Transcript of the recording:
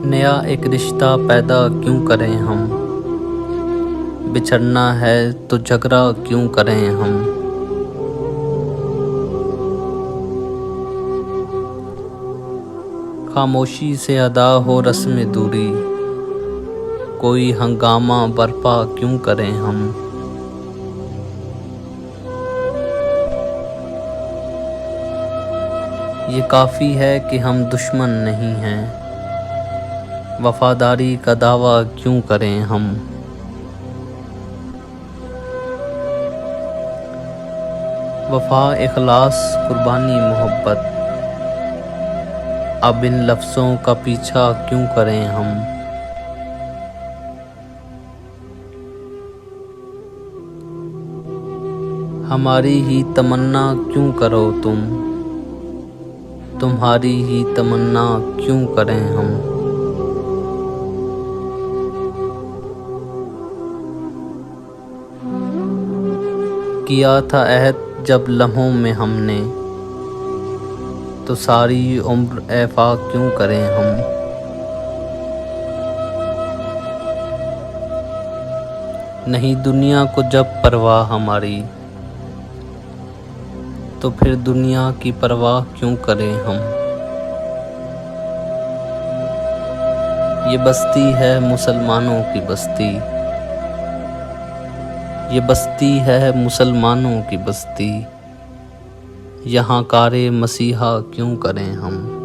नया एक रिश्ता पैदा क्यों करें हम। बिछड़ना है तो झगड़ा क्यों करें हम। खामोशी से अदा हो रस्म दूरी, कोई हंगामा बर्पा क्यों करें हम। ये काफ़ी है कि हम दुश्मन नहीं हैं, वफादारी का दावा क्यों करें हम। वफा, इखलास, कुर्बानी, मोहब्बत, अब इन लफ्ज़ों का पीछा क्यों करें हम। हमारी ही तमन्ना क्यों करो तुम, तुम्हारी ही तमन्ना क्यों करें हम। किया था अहद जब लम्हों में हमने, तो सारी उम्र ऐफ़ा क्यों करें हम। नहीं दुनिया को जब परवाह हमारी, तो फिर दुनिया की परवाह क्यों करें हम। ये बस्ती है मुसलमानों की बस्ती, ये बस्ती है मुसलमानों की बस्ती, यहाँ कारे मसीहा क्यों करें हम।